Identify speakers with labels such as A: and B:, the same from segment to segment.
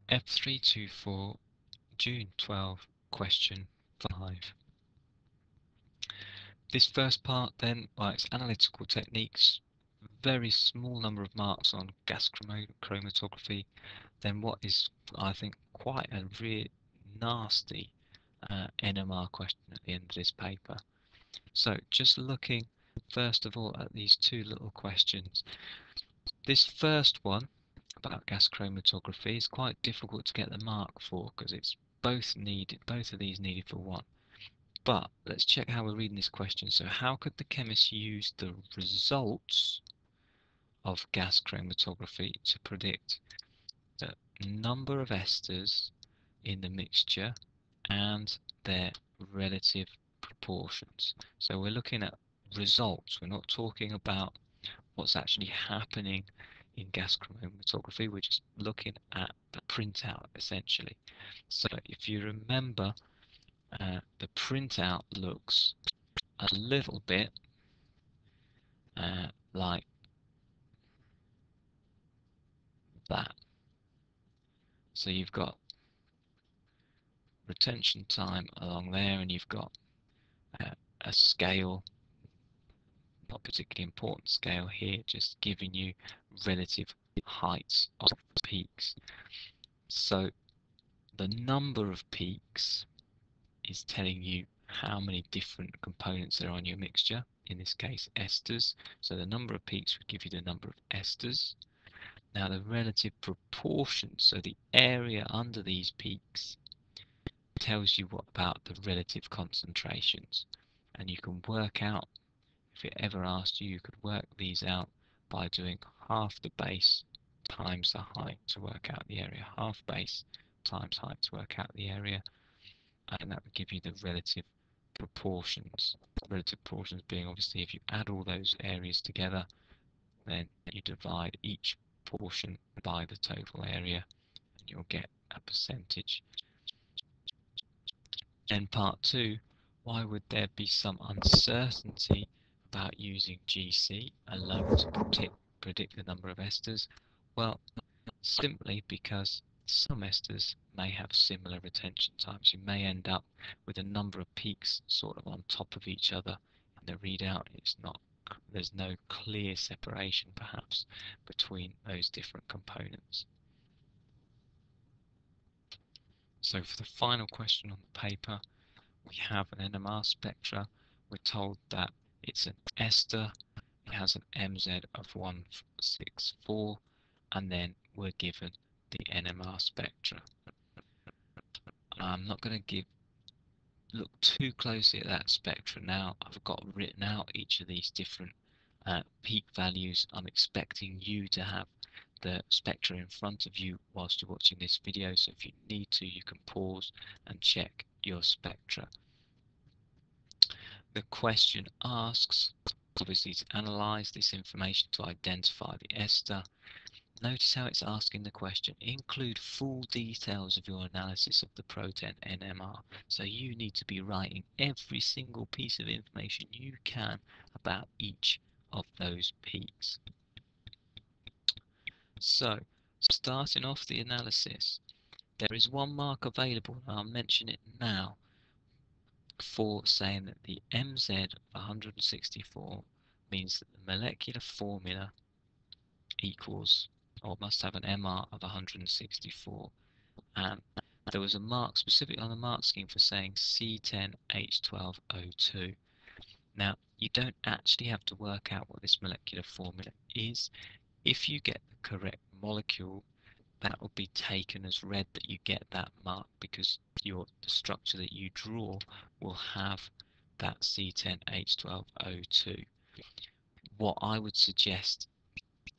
A: F324 June 12, question 5. This first part then, well, it's analytical techniques, very small number of marks on gas chromatography, then what is, I think, quite a really nasty NMR question at the end of this paper. So just looking first of all at these two little questions. This first one about gas chromatography is quite difficult to get the mark for because it's both of these needed for one. But let's check how we're reading this question. So how could the chemist use the results of gas chromatography to predict the number of esters in the mixture and their relative proportions? So we're looking at results. We're not talking about what's actually happening in gas chromatography. We're just looking at the printout essentially. So if you remember, the printout looks a little bit like that. So you've got retention time along there, and you've got a scale, not particularly important scale here, just giving you relative heights of peaks. So the number of peaks is telling you how many different components there are in your mixture, in this case esters. So the number of peaks would give you the number of esters. Now the relative proportions, so the area under these peaks, tells you what about the relative concentrations. And you can work out, if it ever asked you, you could work these out by doing half the base times the height to work out the area. Half base times height to work out the area. And that would give you the relative proportions. Relative proportions being obviously if you add all those areas together, then you divide each portion by the total area and you'll get a percentage. And part 2, why would there be some uncertainty about using GC alone to predict the number of esters? Well, simply because some esters may have similar retention times. You may end up with a number of peaks sort of on top of each other in the readout. There's no clear separation perhaps between those different components. So for the final question on the paper, we have an NMR spectra. We're told that it's an ester. It has an MZ of 164, and then we're given the NMR spectra. I'm not going to look too closely at that spectra now. I've got written out each of these different peak values. I'm expecting you to have the spectra in front of you whilst you're watching this video, so if you need to, you can pause and check your spectra. The question asks, obviously, to analyze this information to identify the ester. Notice how it's asking the question, include full details of your analysis of the protein NMR. So you need to be writing every single piece of information you can about each of those peaks. So, starting off the analysis, there is one mark available, and I'll mention it now, for saying that the MZ of 164 means that the molecular formula equals, or must have an MR of 164. And there was a mark specifically on the mark scheme for saying C10H12O2. Now, you don't actually have to work out what this molecular formula is. If you get the correct molecule, that will be taken as read that you get that mark, because the structure that you draw will have that C10H12O2. What I would suggest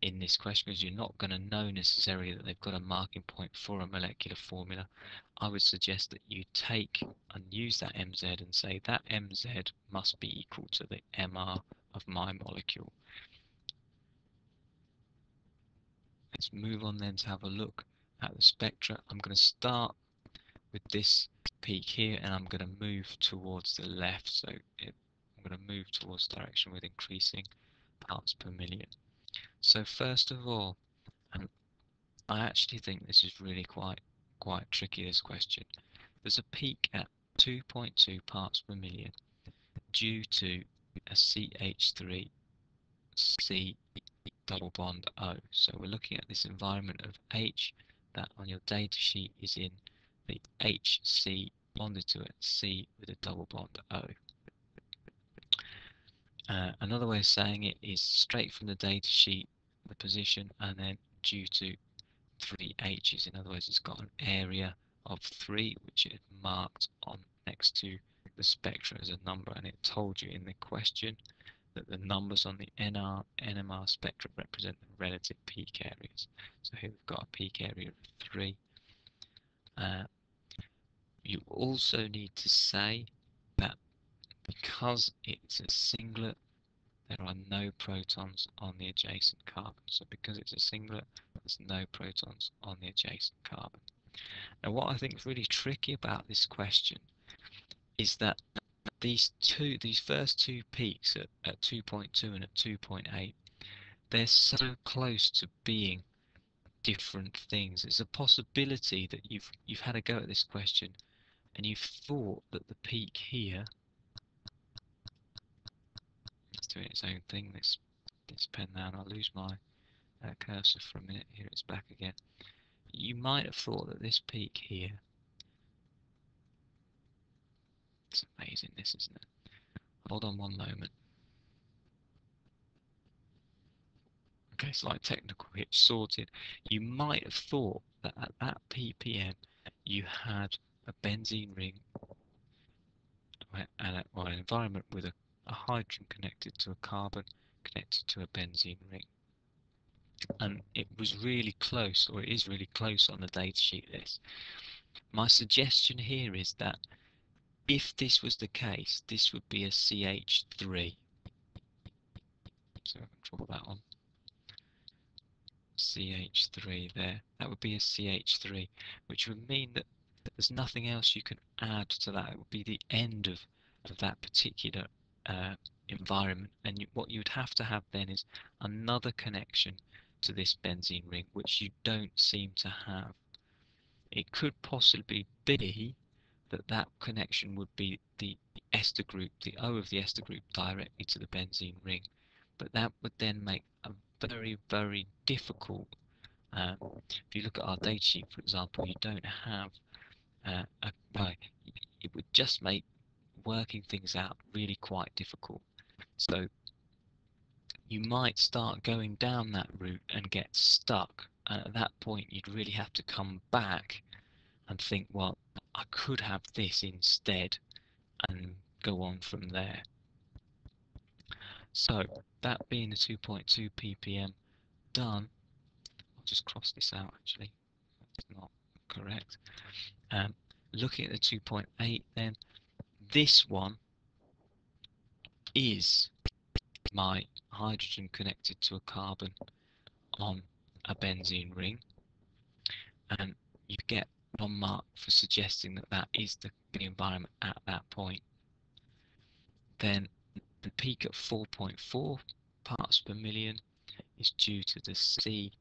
A: in this question, because you're not going to know necessarily that they've got a marking point for a molecular formula, I would suggest that you take and use that MZ and say that MZ must be equal to the MR of my molecule. Let's move on then to have a look at the spectra. I'm going to start with this peak here, and I'm going to move towards the left. So I'm going to move towards the direction with increasing parts per million. So first of all, and I actually think this is really quite quite tricky, this question. There's a peak at 2.2 parts per million due to a CH3C double bond O. So we're looking at this environment of H that on your data sheet is in the HC bonded to a C with a double bond O. Another way of saying it is straight from the data sheet, the position, and then due to 3 H's. In other words, it's got an area of 3, which is marked on next to the spectra as a number, and it told you in the question that the numbers on the NMR spectrum represent the relative peak areas. So here we've got a peak area of 3. You also need to say that because it's a singlet, there are no protons on the adjacent carbon. So because it's a singlet, there's no protons on the adjacent carbon. Now what I think is really tricky about this question is that these first two peaks at 2.2 and at 2.8, they're so close to being different things. There's a possibility that you've had a go at this question and you've thought that the peak here, it's doing its own thing, this pen now, and I'll lose my cursor for a minute. Here it's back again. You might have thought that this peak here, it's amazing this, isn't it? Hold on one moment. Okay, slight technical hitch sorted. You might have thought that at that ppm you had a benzene ring or an environment with a hydrogen connected to a carbon connected to a benzene ring. And it was really close, or it is really close on the datasheet list. My suggestion here is that if this was the case, this would be a CH3. So I can draw that on. CH3 there. That would be a CH3, which would mean that there's nothing else you can add to that. It would be the end of that particular environment, and what you would have to have then is another connection to this benzene ring, which you don't seem to have. It could possibly be that that connection would be the ester group, the O of the ester group directly to the benzene ring, but that would then make a very, very difficult. If you look at our data sheet, for example, you don't have it would just make working things out really quite difficult. So you might start going down that route and get stuck, and at that point you'd really have to come back and think, well, I could have this instead, and go on from there. So that being the 2.2 ppm done, I'll just cross this out actually, that's not correct. Looking at the 2.8 then, this one is my hydrogen connected to a carbon on a benzene ring, and you get 1 mark for suggesting that that is the environment at that point. Then the peak at 4.4 parts per million is due to the C,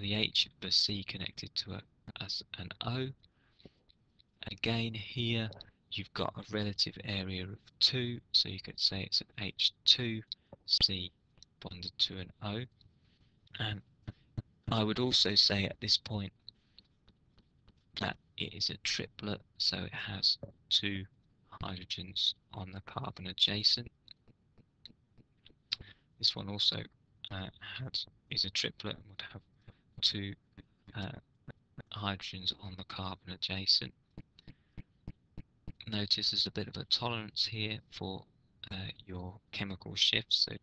A: the H of the C connected to an O. Again here you've got a relative area of 2, so you could say it's an H2C bonded to an O. And I would also say at this point that it is a triplet, so it has 2 hydrogens on the carbon adjacent. This one also is a triplet and would have 2 hydrogens on the carbon adjacent. Notice there's a bit of a tolerance here for your chemical shifts, so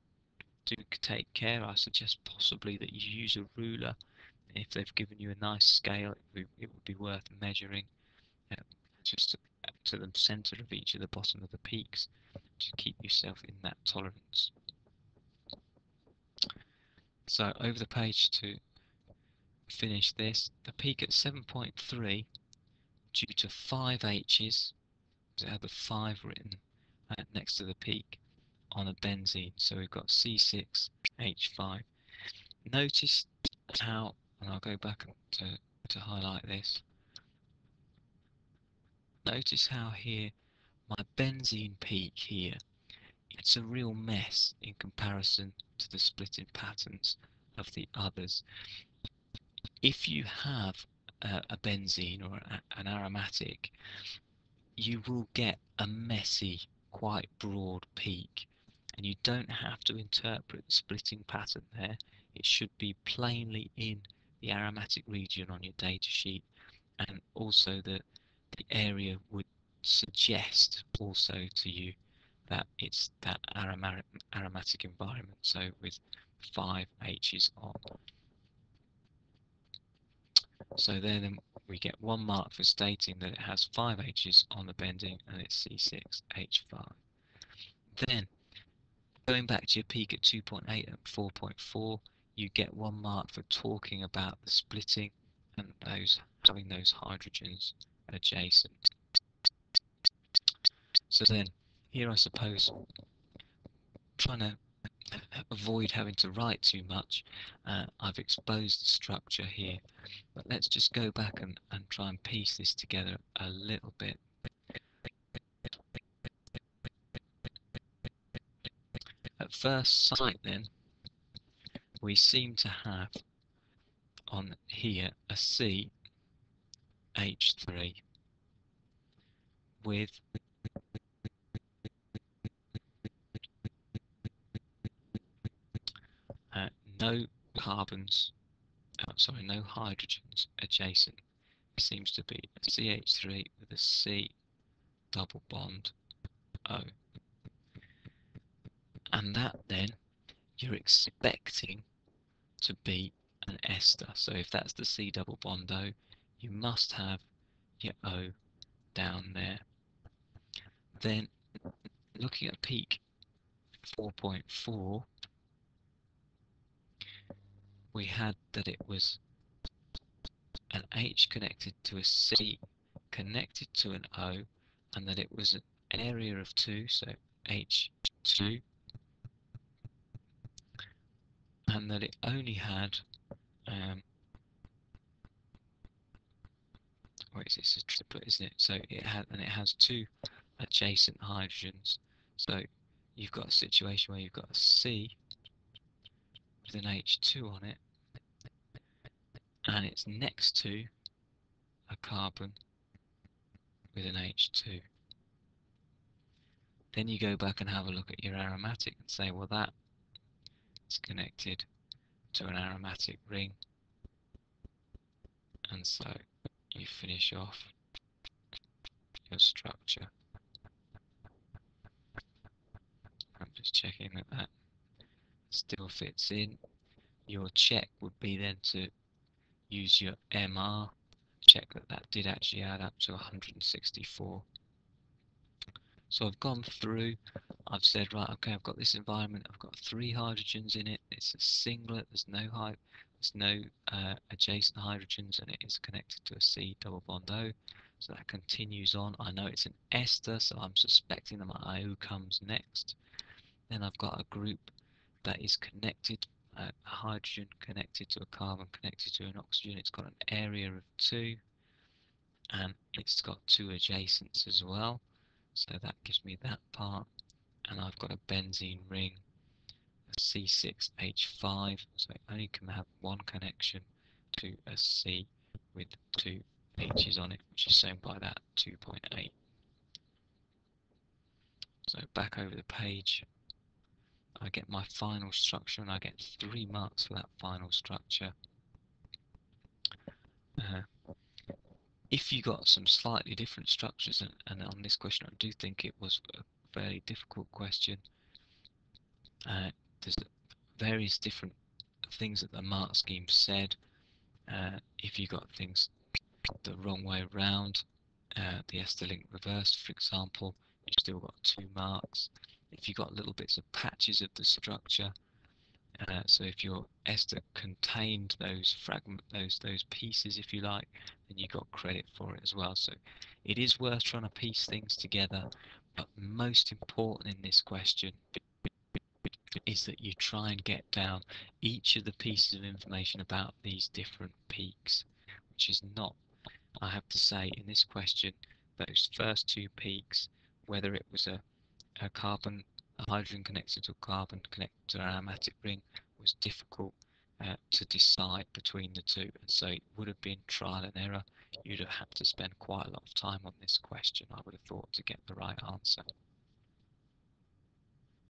A: do take care. I suggest possibly that you use a ruler. If they've given you a nice scale, it would be worth measuring just to the center of each of the bottom of the peaks to keep yourself in that tolerance. So over the page to finish this, the peak at 7.3 due to 5 H's, because it had the 5 written next to the peak on a benzene, so we've got C6H5. Notice how, and I'll go back to highlight this, Notice how here my benzene peak here, it's a real mess in comparison to the splitting patterns of the others. If you have a benzene or an aromatic, you will get a messy, quite broad peak, and you don't have to interpret the splitting pattern there. It should be plainly in the aromatic region on your data sheet, and also the area would suggest also to you that it's that aromatic environment, so with 5 H's on. So there then we get 1 mark for stating that it has 5 H's on the bending and it's C6H5. Then going back to your peak at 2.8 and 4.4, you get 1 mark for talking about the splitting and those having those hydrogens adjacent. So then here I suppose, trying to avoid having to write too much, I've exposed the structure here, but let's just go back and try and piece this together a little bit. At first sight then, we seem to have on here a CH3 with no carbons, no hydrogens adjacent. It seems to be a CH3 with a C double bond O. And that then you're expecting to be an ester. So if that's the C double bond O, you must have your O down there. Then looking at peak 4.4, we had that it was an H connected to a C connected to an O, and that it was an area of 2, so H2, and that it only had it's a triplet, isn't it? So it has 2 adjacent hydrogens. So you've got a situation where you've got a C with an H2 on it, and it's next to a carbon with an H2. Then you go back and have a look at your aromatic and say, well, that is connected to an aromatic ring, and so you finish off your structure. I'm just checking that that still fits in. Your check would be then to use your MR, check that that did actually add up to 164. So I've gone through, I've said, right, okay, I've got this environment, I've got 3 hydrogens in it, it's a singlet, there's no adjacent hydrogens, and it is connected to a C double bond O. So that continues on. I know it's an ester, so I'm suspecting that my IO comes next. Then I've got a group that is connected, a hydrogen connected to a carbon connected to an oxygen. It's got an area of 2, and it's got 2 adjacents as well. So that gives me that part. And I've got a benzene ring, a C6H5, so it only can have 1 connection to a C with 2 H's on it, which is shown by that 2.8. So back over the page, I get my final structure, and I get 3 marks for that final structure. If you got some slightly different structures, and on this question I do think it was a fairly difficult question, there's various different things that the mark scheme said. If you got things the wrong way around, the ester link reversed, for example, you still got 2 marks. If you got little bits of patches of the structure, so if your ester contained those those pieces, if you like, then you got credit for it as well. So it is worth trying to piece things together, but most important in this question is that you try and get down each of the pieces of information about these different peaks, which is not, I have to say, in this question, those first two peaks, whether it was a hydrogen connected to a carbon connected to an aromatic ring, was difficult to decide between the two, and so it would have been trial and error. You'd have had to spend quite a lot of time on this question, I would have thought, to get the right answer.